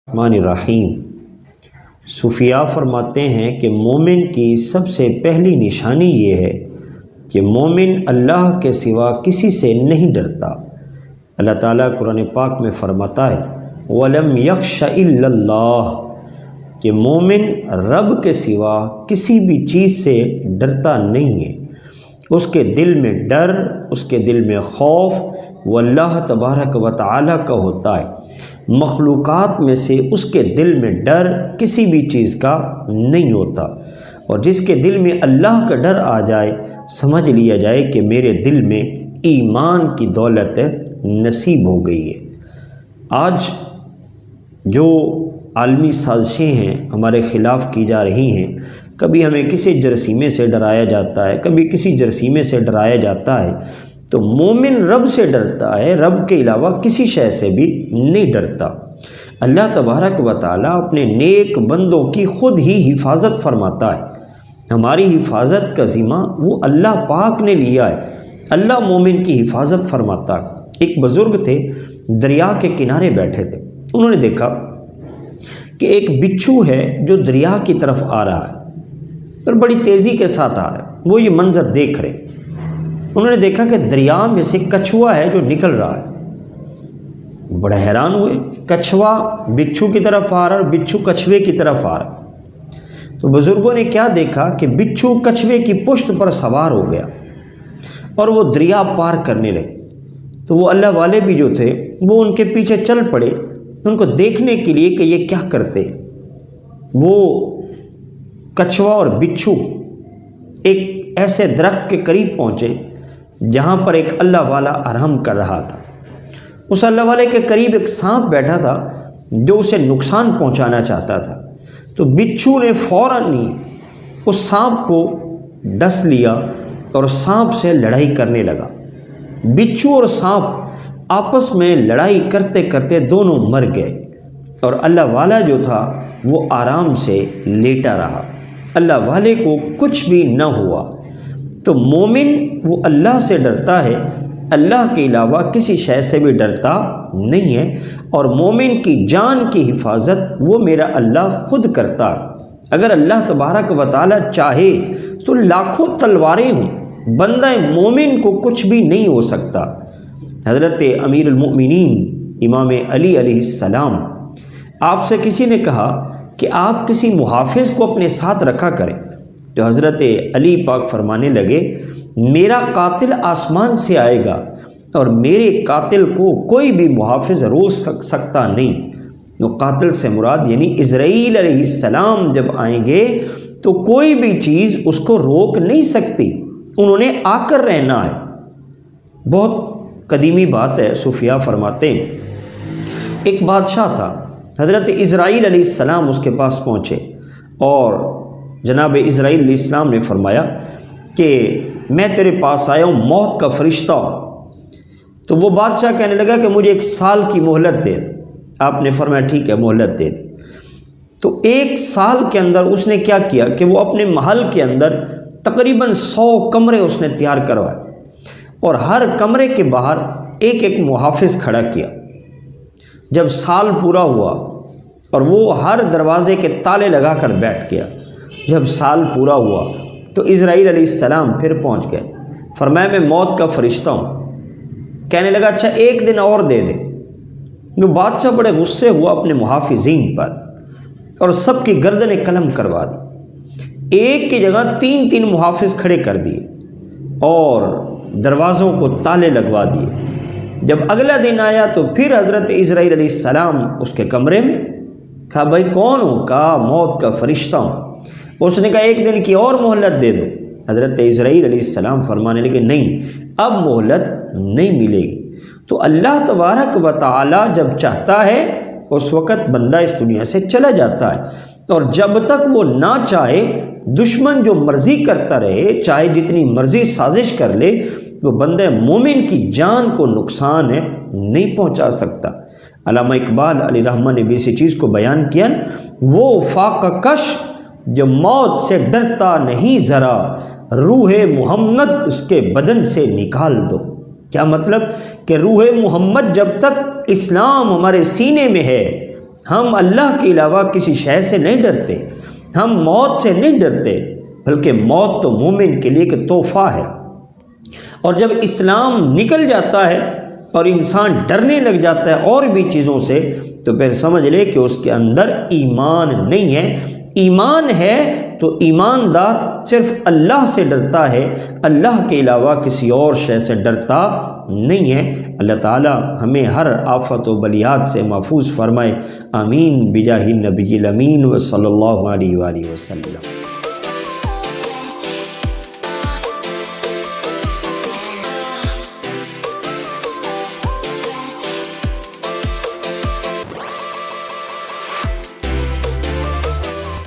الرحمن الرحیم۔ صوفیاء فرماتے ہیں کہ مومن کی سب سے پہلی نشانی یہ ہے کہ مومن اللہ کے سوا کسی سے نہیں ڈرتا۔ اللہ تعالیٰ قرآن پاک میں فرماتا ہے وَلَمْ يَخْشَ إِلَّا اللَّهُ کہ مومن رب کے سوا کسی بھی چیز سے ڈرتا نہیں ہے۔ اس کے دل میں ڈر، اس کے دل میں خوف وہ اللہ تبارک و تعالیٰ کا ہوتا ہے۔ مخلوقات میں سے اس کے دل میں ڈر کسی بھی چیز کا نہیں ہوتا، اور جس کے دل میں اللہ کا ڈر آ جائے سمجھ لیا جائے کہ میرے دل میں ایمان کی دولت نصیب ہو گئی ہے۔ آج جو عالمی سازشیں ہیں ہمارے خلاف کی جا رہی ہیں، کبھی ہمیں کسی جراثیمے سے ڈرایا جاتا ہے، کبھی کسی جراثیمے سے ڈرایا جاتا ہے، تو مومن رب سے ڈرتا ہے، رب کے علاوہ کسی شے سے بھی نہیں ڈرتا۔ اللہ تبارک و تعالیٰ اپنے نیک بندوں کی خود ہی حفاظت فرماتا ہے۔ ہماری حفاظت کا ذمہ وہ اللہ پاک نے لیا ہے، اللہ مومن کی حفاظت فرماتا ہے۔ ایک بزرگ تھے، دریا کے کنارے بیٹھے تھے، انہوں نے دیکھا کہ ایک بچھو ہے جو دریا کی طرف آ رہا ہے اور بڑی تیزی کے ساتھ آ رہا ہے۔ وہ یہ منظر دیکھ رہے، انہوں نے دیکھا کہ دریا میں سے کچھوا ہے جو نکل رہا ہے۔ بڑے حیران ہوئے، کچھوا بچھو کی طرف آ رہا ہے اور بچھو کچھوے کی طرف آ رہا ہے۔ تو بزرگوں نے کیا دیکھا کہ بچھو کچھوے کی پشت پر سوار ہو گیا اور وہ دریا پار کرنے لگے۔ تو وہ اللہ والے بھی جو تھے وہ ان کے پیچھے چل پڑے ان کو دیکھنے کے لیے کہ یہ کیا کرتے۔ وہ کچھوا اور بچھو ایک ایسے درخت کے قریب پہنچے جہاں پر ایک اللہ والا آرام کر رہا تھا۔ اس اللہ والے کے قریب ایک سانپ بیٹھا تھا جو اسے نقصان پہنچانا چاہتا تھا۔ تو بچھو نے فوراً ہی اس سانپ کو ڈس لیا اور سانپ سے لڑائی کرنے لگا۔ بچھو اور سانپ آپس میں لڑائی کرتے کرتے دونوں مر گئے، اور اللہ والا جو تھا وہ آرام سے لیٹا رہا۔ اللہ والے کو کچھ بھی نہ ہوا۔ تو مومن وہ اللہ سے ڈرتا ہے، اللہ کے علاوہ کسی شے سے بھی ڈرتا نہیں ہے، اور مومن کی جان کی حفاظت وہ میرا اللہ خود کرتا۔ اگر اللہ تبارک و تعالیٰ چاہے تو لاکھوں تلواریں ہوں، بندہ مومن کو کچھ بھی نہیں ہو سکتا۔ حضرت امیر المؤمنین امام علی علیہ السلام، آپ سے کسی نے کہا کہ آپ کسی محافظ کو اپنے ساتھ رکھا کریں، تو حضرت علی پاک فرمانے لگے میرا قاتل آسمان سے آئے گا اور میرے قاتل کو کوئی بھی محافظ روک سکتا نہیں۔ وہ قاتل سے مراد یعنی اسرائیل علیہ السلام جب آئیں گے تو کوئی بھی چیز اس کو روک نہیں سکتی، انہوں نے آ کر رہنا ہے۔ بہت قدیمی بات ہے، صوفیاء فرماتے ہیں ایک بادشاہ تھا، حضرت اسرائیل علیہ السلام اس کے پاس پہنچے اور جناب اسرائیل علیہ السلام نے فرمایا کہ میں تیرے پاس آیا ہوں، موت کا فرشتہ ہوں۔ تو وہ بادشاہ کہنے لگا کہ مجھے 1 سال کی مہلت دے دے۔ آپ نے فرمایا ٹھیک ہے، مہلت دے دی۔ تو 1 سال کے اندر اس نے کیا کیا کہ وہ اپنے محل کے اندر تقریباً 100 کمرے اس نے تیار کروائے، اور ہر کمرے کے باہر ایک ایک محافظ کھڑا کیا۔ جب سال پورا ہوا اور وہ ہر دروازے کے تالے لگا کر بیٹھ گیا، جب سال پورا ہوا تو اسرائیل علیہ السلام پھر پہنچ گئے، فرمایا میں موت کا فرشتہ ہوں۔ کہنے لگا اچھا 1 دن اور دے دے۔ وہ بادشاہ بڑے غصے ہوا اپنے محافظین پر اور سب کی گردنیں قلم کروا دی، ایک کی جگہ 3 محافظ کھڑے کر دیے اور دروازوں کو تالے لگوا دیے۔ جب اگلا دن آیا تو پھر حضرت اسرائیل علیہ السلام اس کے کمرے میں، کہا بھائی کون ہو؟ کہا موت کا فرشتہ ہوں۔ اس نے کہا 1 دن کی اور مہلت دے دو۔ حضرت اسرائیل علیہ السلام فرمانے لگے نہیں، اب مہلت نہیں ملے گی۔ تو اللہ تبارک و تعالیٰ جب چاہتا ہے اس وقت بندہ اس دنیا سے چلا جاتا ہے، اور جب تک وہ نہ چاہے دشمن جو مرضی کرتا رہے، چاہے جتنی مرضی سازش کر لے، وہ بندہ مومن کی جان کو نقصان ہے نہیں پہنچا سکتا۔ علامہ اقبال علیہ رحمہ نے بھی اسی چیز کو بیان کیا، وہ فاقہ کش جو موت سے ڈرتا نہیں ذرا، روح محمد اس کے بدن سے نکال دو۔ کیا مطلب کہ روح محمد جب تک اسلام ہمارے سینے میں ہے، ہم اللہ کے علاوہ کسی شے سے نہیں ڈرتے، ہم موت سے نہیں ڈرتے، بلکہ موت تو مومن کے لیے ایک تحفہ ہے۔ اور جب اسلام نکل جاتا ہے اور انسان ڈرنے لگ جاتا ہے اور بھی چیزوں سے، تو پھر سمجھ لے کہ اس کے اندر ایمان نہیں ہے۔ ایمان ہے تو ایماندار صرف اللہ سے ڈرتا ہے، اللہ کے علاوہ کسی اور شے سے ڈرتا نہیں ہے۔ اللہ تعالی ہمیں ہر آفت و بلیات سے محفوظ فرمائے، آمین بجاہ النبی الامین و صلی اللہ علیہ وآلہ وسلم۔